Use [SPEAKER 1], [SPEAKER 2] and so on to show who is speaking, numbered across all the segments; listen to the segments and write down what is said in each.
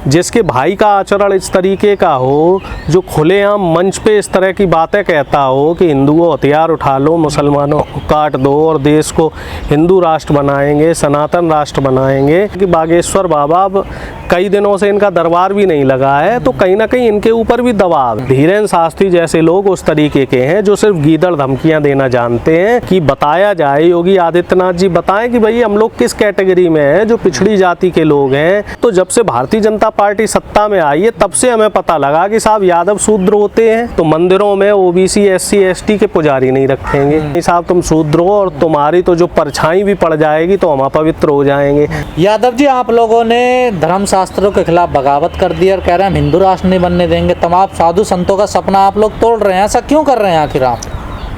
[SPEAKER 1] जिसके भाई का आचरण इस तरीके का हो, जो खुलेआम मंच पे इस तरह की बातें कहता हो कि हिंदुओं हथियार उठा लो, मुसलमानों को काट दो और देश को हिंदू राष्ट्र बनाएंगे, सनातन राष्ट्र बनाएंगे, कि बागेश्वर बाबा अब कई दिनों से इनका दरबार भी नहीं लगा है, तो कहीं ना कहीं इनके ऊपर भी दबाव। धीरेन्द्र शास्त्री जैसे लोग उस तरीके के हैं जो सिर्फ गीदड़ धमकियां देना जानते हैं कि बताया जाए, योगी आदित्यनाथ जी बताएं कि भाई हम लोग किस कैटेगरी में हैं, जो पिछड़ी जाति के लोग हैं। तो जब से भारतीय जनता पार्टी सत्ता में आई है तब से हमें पता लगा कि साहब यादव शूद्र होते हैं तो मंदिरों में ओबीसी SC ST के पुजारी नहीं रखेंगे, साहब तुम शूद्र हो और तुम्हारी तो जो परछाई भी पड़ जाएगी तो हम अपवित्र हो जाएंगे।
[SPEAKER 2] यादव जी, आप लोगों ने धर्म शास्त्रों के खिलाफ बगावत कर दी और कह रहे हैं हम हिंदू राष्ट्र नहीं बनने देंगे, तमाम साधु संतों का सपना आप लोग तोड़ रहे हैं, ऐसा क्यों कर रहे हैं आखिर आप?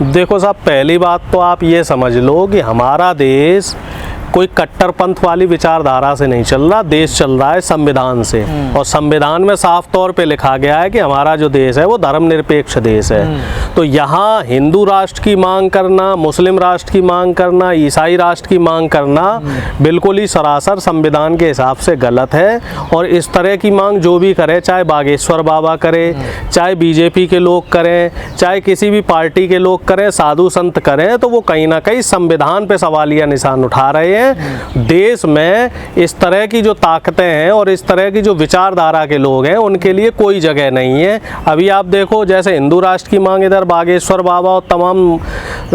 [SPEAKER 1] देखो साहब, पहली बात तो आप ये समझ लो कि हमारा देश कोई कट्टरपंथ वाली विचारधारा से नहीं चल रहा, देश चल रहा है संविधान से, और संविधान में साफ तौर पे लिखा गया है कि हमारा जो देश है वो धर्मनिरपेक्ष देश है। तो यहाँ हिंदू राष्ट्र की मांग करना, मुस्लिम राष्ट्र की मांग करना, ईसाई राष्ट्र की मांग करना बिल्कुल ही सरासर संविधान के हिसाब से गलत है। और इस तरह की मांग जो भी करे, चाहे बागेश्वर बाबा करे, चाहे BJP के लोग करें, चाहे किसी भी पार्टी के लोग करें, साधु संत करें, तो वो कहीं ना कहीं संविधान पे सवालिया निशान उठा रहे हैं। देश में इस तरह की जो ताकतें हैं और इस तरह की जो विचारधारा के लोग हैं उनके लिए कोई जगह नहीं है। अभी आप देखो, जैसे हिंदू राष्ट्र की मांग इधर बागेश्वर बाबा और तमाम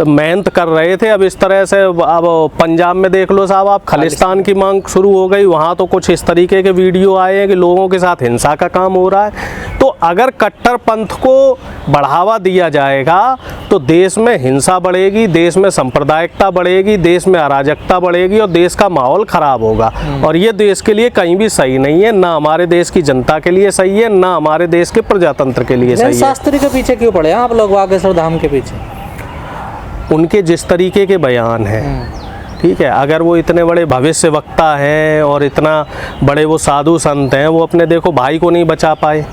[SPEAKER 1] मेहनत कर रहे थे, अब इस तरह से अब पंजाब में देख लो साहब आप, खालिस्तान की मांग शुरू हो गई, वहाँ तो कुछ इस तरीके के वीडियो आए हैं कि लोगों के साथ हिंसा का काम हो रहा है। तो अगर कट्टरपंथ को बढ़ावा दिया जाएगा तो देश में हिंसा बढ़ेगी, देश में सांप्रदायिकता बढ़ेगी, देश में अराजकता बढ़ेगी और देश का माहौल खराब होगा। और ये देश के लिए कहीं भी सही नहीं है, ना हमारे देश की जनता के लिए सही है, ना हमारे देश के प्रजातंत्र के लिए सही है।
[SPEAKER 2] शास्त्री के पीछे क्यों पड़े आप लोग, बागेश्वर धाम के पीछे?
[SPEAKER 1] उनके जिस तरीके के बयान हैं, ठीक है, अगर वो इतने बड़े भविष्य वक्ता हैं और इतना बड़े वो साधु संत हैं, वो अपने देखो भाई को नहीं बचा पाए।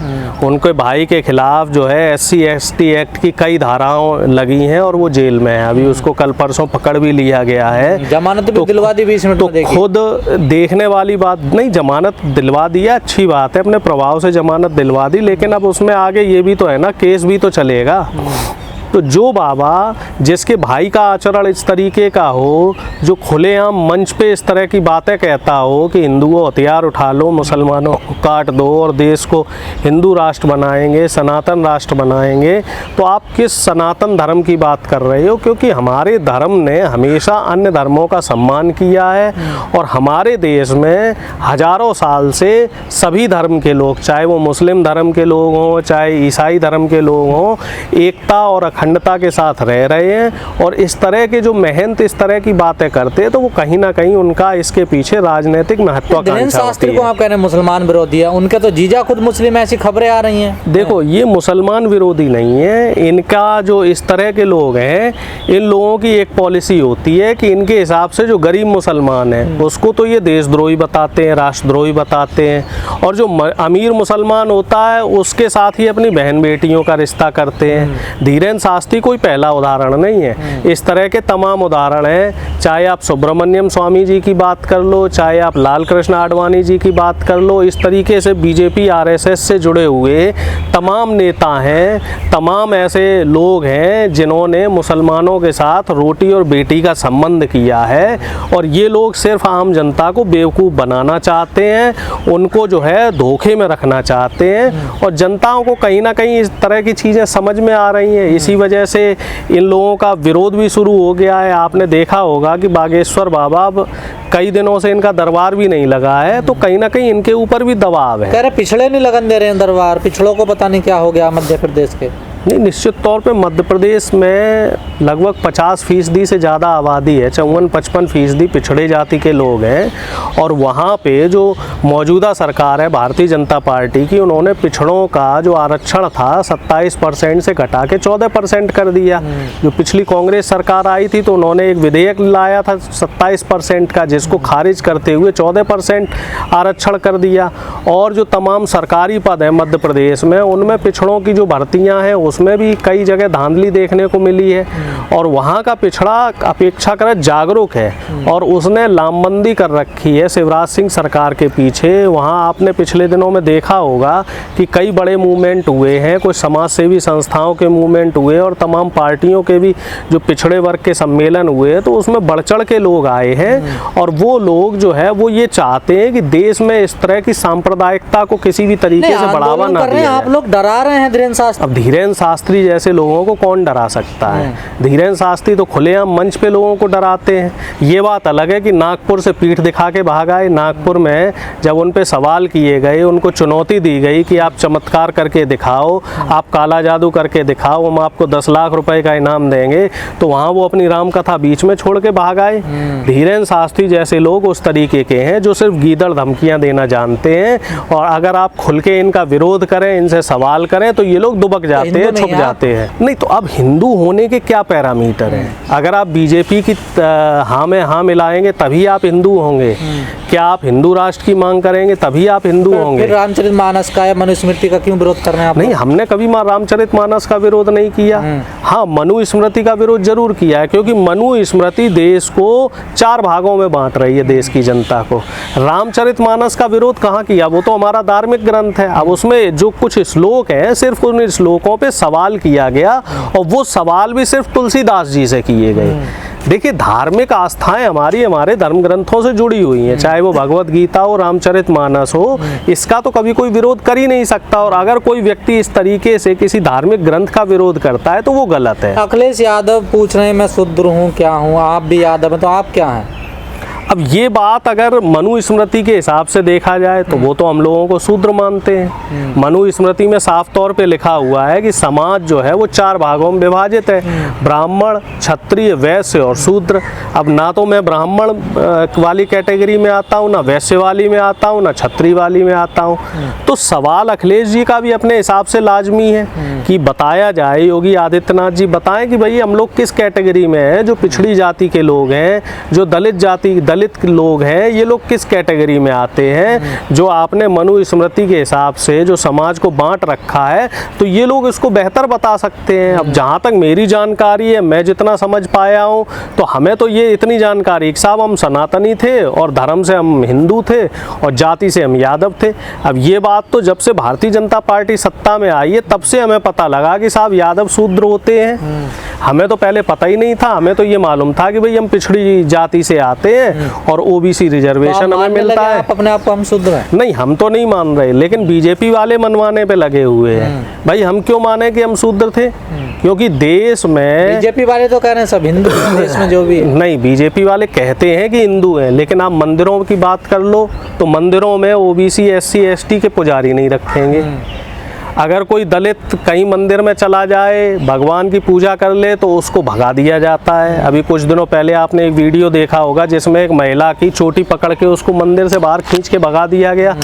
[SPEAKER 1] उनके भाई के खिलाफ जो है SC ST एक्ट की कई धाराएं लगी हैं और वो जेल में है, अभी उसको कल परसों पकड़ भी लिया गया है।
[SPEAKER 2] जमानत भी दिलवा दी 20 मिनट में,
[SPEAKER 1] खुद देखने वाली बात नहीं, जमानत दिलवा दी है, अच्छी बात है, अपने प्रभाव से जमानत दिलवा दी, लेकिन अब उसमें आगे ये भी तो है ना, केस भी तो चलेगा। तो जो बाबा जिसके भाई का आचरण इस तरीके का हो, जो खुलेआम मंच पे इस तरह की बातें कहता हो कि हिंदुओं हथियार उठा लो, मुसलमानों को काट दो और देश को हिंदू राष्ट्र बनाएंगे, सनातन राष्ट्र बनाएंगे, तो आप किस सनातन धर्म की बात कर रहे हो? क्योंकि हमारे धर्म ने हमेशा अन्य धर्मों का सम्मान किया है और हमारे देश में हजारों साल से सभी धर्म के लोग, चाहे वो मुस्लिम धर्म के लोग हों, चाहे ईसाई धर्म के लोग हों, एकता और अखंडता के साथ रह रहे हैं। और इस तरह के जो महंत इस तरह की बातें करते हैं तो वो कहीं ना कहीं उनका इसके पीछे राजनीतिक महत्वाकांक्षा होती है।
[SPEAKER 2] को आप कह रहे हैं मुसलमान विरोधी है, उनके तो जीजा खुद मुस्लिम, ऐसी खबरें आ रही हैं।
[SPEAKER 1] देखो, ये मुसलमान विरोधी नहीं है, इनका जो इस तरह के लोग हैं, इन लोगों की एक पॉलिसी होती है कि इनके हिसाब से जो गरीब मुसलमान है उसको तो ये देशद्रोही बताते हैं, राष्ट्रद्रोही बताते हैं, और जो अमीर मुसलमान होता है उसके साथ ही अपनी बहन बेटियों का रिश्ता करते हैं। धीरेन्द्र शास्त्री कोई पहला उदाहरण नहीं है, इस तरह के तमाम उदाहरण हैं। चाहे आप सुब्रमण्यम स्वामी जी की बात कर लो, चाहे आप लाल कृष्ण आडवाणी जी की बात कर लो, इस तरीके से BJP RSS से जुड़े हुए तमाम नेता हैं, तमाम ऐसे लोग हैं जिन्होंने मुसलमानों के साथ रोटी और बेटी का संबंध किया है। और ये लोग सिर्फ आम जनता को बेवकूफ़ बनाना चाहते हैं, उनको जो है धोखे में रखना चाहते हैं, और जनताओं को कहीं ना कहीं इस तरह की चीज़ें समझ में आ रही हैं। इसी वजह से इन लोगों का विरोध भी शुरू हो गया है। आपने देखा होगा कि बागेश्वर बाबा अब कई दिनों से इनका दरबार भी नहीं लगा है, तो कहीं ना कहीं इने ऊपर भी दबाव है।
[SPEAKER 2] कह रहे पिछड़े नहीं लगन दे रहे हैं दरबार, पिछड़ों को पता नहीं क्या हो गया मध्य प्रदेश के।
[SPEAKER 1] नहीं, निश्चित तौर पे मध्य प्रदेश में लगभग 50% से ज़्यादा आबादी है, 54-55% पिछड़े जाति के लोग हैं। और वहाँ पे जो मौजूदा सरकार है भारतीय जनता पार्टी की, उन्होंने पिछड़ों का जो आरक्षण था 27% से घटा के 14% कर दिया। जो पिछली कांग्रेस सरकार आई थी तो उन्होंने एक विधेयक लाया था 27% का, जिसको खारिज करते हुए 14% आरक्षण कर दिया। और जो तमाम सरकारी पद हैं मध्य प्रदेश में, उनमें पिछड़ों की जो भर्तियाँ हैं उसमें भी कई जगह धांधली देखने को मिली है और वहाँ का पिछड़ा अपेक्षाकृत जागरूक है और उसने लामबंदी कर रखी है शिवराज सिंह सरकार के पीछे। वहाँ आपने पिछले दिनों में देखा होगा कि कई बड़े मूवमेंट हुए हैं, कुछ समाज सेवी संस्थाओं के मूवमेंट हुए और तमाम पार्टियों के भी जो पिछड़े वर्ग के सम्मेलन हुए, तो उसमें बढ़ चढ़ के लोग आए हैं और वो लोग जो है वो ये चाहते हैं कि देश में इस तरह की सांप्रदायिकता को किसी भी तरीके से बढ़ावा ना दिया जाए।
[SPEAKER 2] आप लोग डरा रहे हैं धीरेन्द्र शास्त्री।
[SPEAKER 1] अब धीरेन्द्र शास्त्री जैसे लोगों को कौन डरा सकता है? धीरेन्द्र शास्त्री तो खुलेआम मंच पे लोगों को डराते हैं। ये बात अलग है कि नागपुर से पीठ दिखा के भाग आए। नागपुर में जब उन पे सवाल किए गए, उनको चुनौती दी गई कि आप चमत्कार करके दिखाओ, आप काला जादू करके दिखाओ, हम आपको 10 लाख रुपए का इनाम देंगे, तो वहाँ वो अपनी राम कथा बीच में छोड़ के भाग आए। धीरेन्द्र शास्त्री जैसे लोग उस तरीके के हैं जो सिर्फ गीदड़ धमकियाँ देना जानते हैं और अगर आप खुल के इनका विरोध करें, इनसे सवाल करें तो ये लोग दुबक जाते हैं, छुप जाते हैं। नहीं तो अब हिंदू होने के क्या पैरामीटर हैं? अगर आप बीजेपी की हाँ में हाँ मिलाएंगे तभी आप हिंदू होंगे? क्या आप हिंदू राष्ट्र की मांग करेंगे तभी आप हिंदू होंगे?
[SPEAKER 2] फिर रामचरितमानस का या मनुस्मृति का क्यों विरोध कर रहे हैं आप?
[SPEAKER 1] नहीं, हमने कभी रामचरितमानस का विरोध नहीं किया। हाँ, मनुस्मृति का विरोध जरूर किया है क्योंकि मनुस्मृति देश को 4 भागों में बांट रही है, देश की जनता को। रामचरितमानस का विरोध कहाँ किया? वो तो हमारा धार्मिक ग्रंथ है। अब उसमें जो कुछ श्लोक हैं, सिर्फ उन श्लोकों पे सवाल किया गया और वो सवाल भी सिर्फ तुलसीदास जी से किए गए। देखिए, धार्मिक आस्थाएं हमारे धर्म ग्रंथों से जुड़ी हुई हैं, चाहे वो भगवत गीता हो, रामचरितमानस हो, इसका तो कभी कोई विरोध कर ही नहीं सकता। और अगर कोई व्यक्ति इस तरीके से किसी धार्मिक ग्रंथ का विरोध करता है तो वो गलत है।
[SPEAKER 2] अखिलेश यादव पूछ रहे हैं मैं शूद्र हूँ, क्या हूँ? आप भी यादव हैं, तो आप क्या हैं?
[SPEAKER 1] अब ये बात अगर मनुस्मृति के हिसाब से देखा जाए तो वो तो हम लोगों को शूद्र मानते हैं। मनुस्मृति में साफ तौर पे लिखा हुआ है कि समाज जो है वो 4 भागों में विभाजित है, ब्राह्मण, क्षत्रिय, वैश्य और शूद्र। अब ना तो मैं ब्राह्मण वाली कैटेगरी में आता हूँ, ना वैश्य वाली में आता हूँ, ना क्षत्रिय वाली में आता हूँ। तो सवाल अखिलेश जी का भी अपने हिसाब से लाजमी है कि बताया जाए, योगी आदित्यनाथ जी बताएं कि भाई हम लोग किस कैटेगरी में हैं। जो पिछड़ी जाति के लोग हैं, जो दलित लोग हैं, ये लोग किस कैटेगरी में आते हैं? जो आपने मनुस्मृति के हिसाब से जो समाज को बांट रखा है, तो ये लोग इसको बेहतर बता सकते हैं। अब जहाँ तक मेरी जानकारी है, मैं जितना समझ पाया हूँ, तो हमें तो ये इतनी जानकारी कि साहब हम सनातनी थे और धर्म से हम हिंदू थे और जाति से हम यादव थे। अब ये बात तो जब से भारतीय जनता पार्टी सत्ता में आई है तब से हमें पता लगा कि साहब यादव शूद्र होते हैं। हमें तो पहले पता ही नहीं था। हमें तो ये मालूम था कि भाई हम पिछड़ी जाति से आते हैं और ओबीसी रिजर्वेशन हमें मिलता है।
[SPEAKER 2] आप अपने आप को हम शूद्र हैं?
[SPEAKER 1] नहीं, हम तो नहीं मान रहे, लेकिन बीजेपी वाले मनवाने पे लगे हुए हैं। भाई हम क्यों माने कि हम शूद्र थे? क्योंकि देश में
[SPEAKER 2] बीजेपी वाले तो कह रहे हैं सब हिंदू हैं देश में जो भी है।
[SPEAKER 1] नहीं, बीजेपी वाले कहते हैं कि हिंदू हैं, लेकिन आप मंदिरों की बात कर लो तो मंदिरों में ओबीसी, एससी, एसटी के पुजारी नहीं रखेंगे। अगर कोई दलित कहीं मंदिर में चला जाए, भगवान की पूजा कर ले, तो उसको भगा दिया जाता है। अभी कुछ दिनों पहले आपने एक वीडियो देखा होगा जिसमें एक महिला की चोटी पकड़ के उसको मंदिर से बाहर खींच के भगा दिया गया।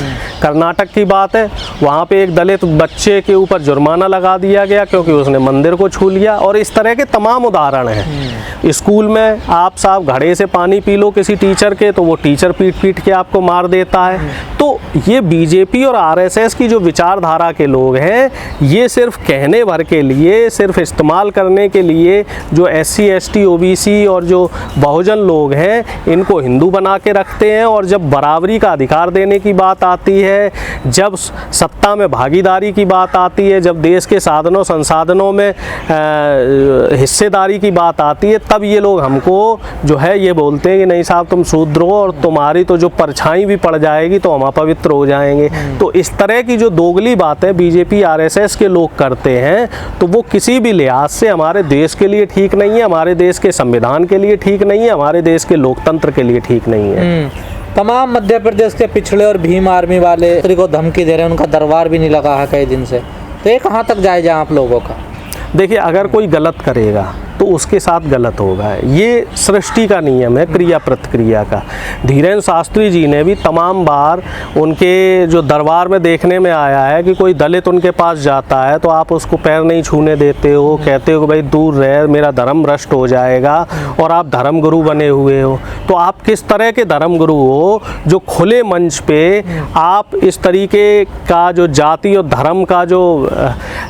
[SPEAKER 1] कर्नाटक की बात है, वहाँ पे एक दलित बच्चे के ऊपर जुर्माना लगा दिया गया क्योंकि उसने मंदिर को छू लिया। और इस तरह के तमाम उदाहरण हैं। स्कूल में आप साहब घड़े से पानी पी लो किसी टीचर के, तो वो टीचर पीट के आपको मार देता है। तो ये बीजेपी और आरएसएस की जो विचारधारा के लोग हैं, ये सिर्फ कहने भर के लिए, सिर्फ इस्तेमाल करने के लिए जो एससी, एसटी, ओबीसी और जो बहुजन लोग हैं, इनको हिंदू बना के रखते हैं। और जब बराबरी का अधिकार देने की बात आती है, जब सत्ता में भागीदारी की बात आती है, जब देश के साधनों संसाधनों में हिस्सेदारी की बात आती है, तब ये लोग हमको जो है ये बोलते हैं कि नहीं साहब तुम शूद्र हो और तुम्हारी तो जो परछाई भी पड़ जाएगी तो हम अपवित्र हो जाएंगे। तो इस तरह की जो दोगली बातें बीजेपी आरएसएस के लोग करते हैं, तो वो किसी भी लिहाज से हमारे देश के लिए ठीक नहीं है, हमारे देश के संविधान के लिए ठीक नहीं है, हमारे देश के लोकतंत्र के लिए ठीक नहीं है।
[SPEAKER 2] तमाम मध्य प्रदेश के पिछड़े और भीम आर्मी वाले को धमकी दे रहे हैं, उनका दरबार भी नहीं लगा है कई दिन से। तो ये कहाँ तक जायजा आप लोगों का?
[SPEAKER 1] देखिए, अगर कोई गलत करेगा तो उसके साथ गलत होगा। ये सृष्टि का नियम है, क्रिया प्रतिक्रिया का। धीरेन्द्र शास्त्री जी ने भी तमाम बार उनके जो दरबार में देखने में आया है कि कोई दलित उनके पास जाता है तो आप उसको पैर नहीं छूने देते हो, कहते हो कि भाई दूर रह, मेरा धर्म भ्रष्ट हो जाएगा, और आप धर्म गुरु बने हुए हो। तो आप किस तरह के धर्म गुरु हो जो खुले मंच पे आप इस तरीके का जो जाति और धर्म का जो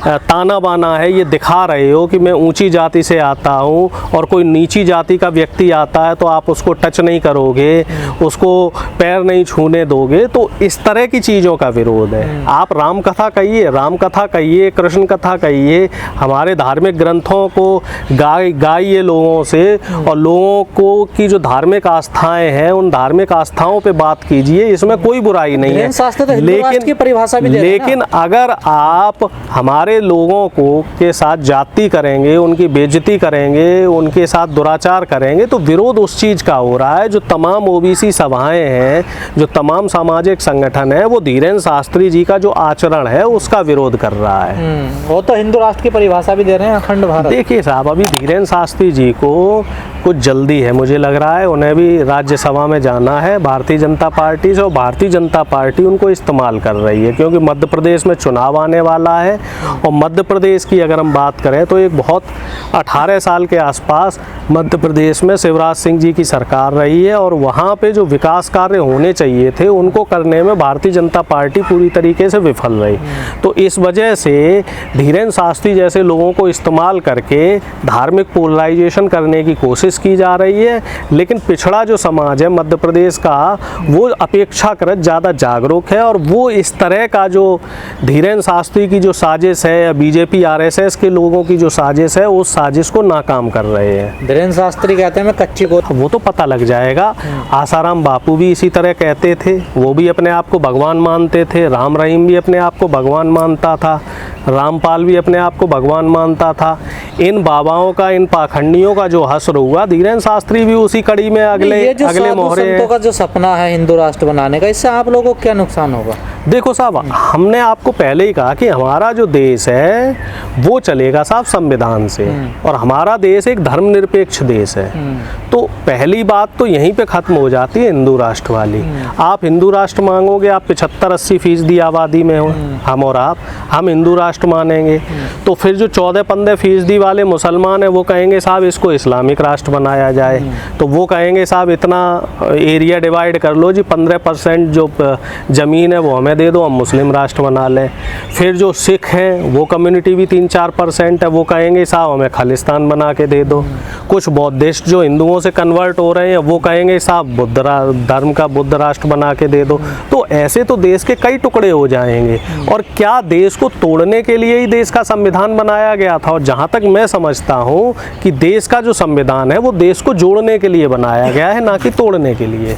[SPEAKER 1] ताना बाना है, ये दिखा रहे हो कि मैं ऊंची जाति से आता हूँ और कोई नीची जाति का व्यक्ति आता है तो आप उसको टच नहीं करोगे, उसको पैर नहीं छूने दोगे, तो इस तरह की चीज़ों का विरोध है। आप राम कथा कहिए, कृष्ण कथा कहिए, हमारे धार्मिक ग्रंथों को गाइए लोगों से, और लोगों को की जो धार्मिक आस्थाएं हैं उन धार्मिक आस्थाओं पे बात कीजिए, इसमें कोई बुराई नहीं है।
[SPEAKER 2] शास्त्र तो हिंदू राष्ट्र की परिभाषा भी दे रहे हैं ना।
[SPEAKER 1] लेकिन अगर आप हमारे लोगों को के साथ जाति करेंगे, उनकी बेइज्जती करेंगे, उनके साथ दुराचार करेंगे, तो विरोध उस चीज़ का हो रहा है। जो तमाम ओबीसी सभाएं हैं, जो तमाम सामाजिक संगठन है, वो धीरेन्द्र शास्त्री जी का जो आचरण है उसका विरोध कर रहा है।
[SPEAKER 2] वो तो हिंदू राष्ट्र की परिभाषा भी दे रहे हैं, अखंड भारत।
[SPEAKER 1] देखिए साहब, अभी धीरेन्द्र शास्त्री जी को कुछ जल्दी है, मुझे लग रहा है उन्हें भी राज्यसभा में जाना है भारतीय जनता पार्टी से, और भारतीय जनता पार्टी उनको इस्तेमाल कर रही है क्योंकि मध्य प्रदेश में चुनाव आने वाला है। और मध्य प्रदेश की अगर हम बात करें तो एक बहुत 18 साल के आसपास मध्य प्रदेश में शिवराज सिंह जी की सरकार रही है, और वहाँ पे जो विकास कार्य होने चाहिए थे उनको करने में भारतीय जनता पार्टी पूरी तरीके से विफल रही। तो इस वजह से धीरेन्द्र शास्त्री जैसे लोगों को इस्तेमाल करके धार्मिक पोलराइजेशन करने की कोशिश की जा रही है। लेकिन पिछड़ा जो समाज है मध्य प्रदेश का, वो अपेक्षाकृत ज़्यादा जागरूक है, और वो इस तरह का जो धीरेन्द्र शास्त्री की जो साजिश है या बीजेपी आरएसएस के लोगों की जो साजिश है, उस साजिश को नाकाम कर रहे हैं।
[SPEAKER 2] धीरेन्द्र शास्त्री कहते हैं मैं कच्ची को,
[SPEAKER 1] वो तो पता लग जाएगा। आसाराम बापू भी इसी तरह कहते थे, वो भी अपने आप को भगवान मानते थे। राम रहीम भी अपने आप को भगवान मानता था, रामपाल भी अपने आप को भगवान मानता था। इन बाबाओं का, इन पाखंडियों का जो हश्र हुआ, धीरेन्द्र शास्त्री भी उसी कड़ी में अगले मोहरे हैं।
[SPEAKER 2] संतों का जो सपना है हिंदू राष्ट्र बनाने का, इससे आप लोगों को क्या नुकसान होगा?
[SPEAKER 1] देखो साहब, हमने आपको पहले ही कहा कि हमारा जो देश है वो चलेगा साहब संविधान से, और हमारा देश एक धर्मनिरपेक्ष देश है। तो पहली बात तो यहीं पे खत्म हो जाती है हिंदू राष्ट्र वाली। आप हिंदू राष्ट्र मांगोगे, आप 75-80% आबादी में हो, हम और आप, हम हिंदू राष्ट्र मानेंगे। तो फिर जो 14-15% वाले मुसलमान हैं वो कहेंगे साहब इसको इस्लामिक राष्ट्र बनाया जाए। तो वो कहेंगे साहब इतना एरिया डिवाइड कर लो जी, 15% जो ज़मीन है वो हमें दे दो, हम मुस्लिम राष्ट्र बना लें। फिर जो सिख हैं वो कम्युनिटी भी 3-4% है, वो कहेंगे साहब हमें खालिस्तान बना के दे दो। कुछ बौद्धिस्ट जो हिंदुओं से कन्वर्ट हो रहे हैं वो कहेंगे साहब बुद्ध धर्म का बुद्ध राष्ट्र बना के दे दो। तो ऐसे तो देश के कई टुकड़े हो जाएंगे। और क्या देश को तोड़ने के लिए ही देश का संविधान बनाया गया था? और जहाँ तक मैं समझता हूँ कि देश का जो संविधान है वो देश को जोड़ने के लिए बनाया गया है, ना कि तोड़ने के लिए।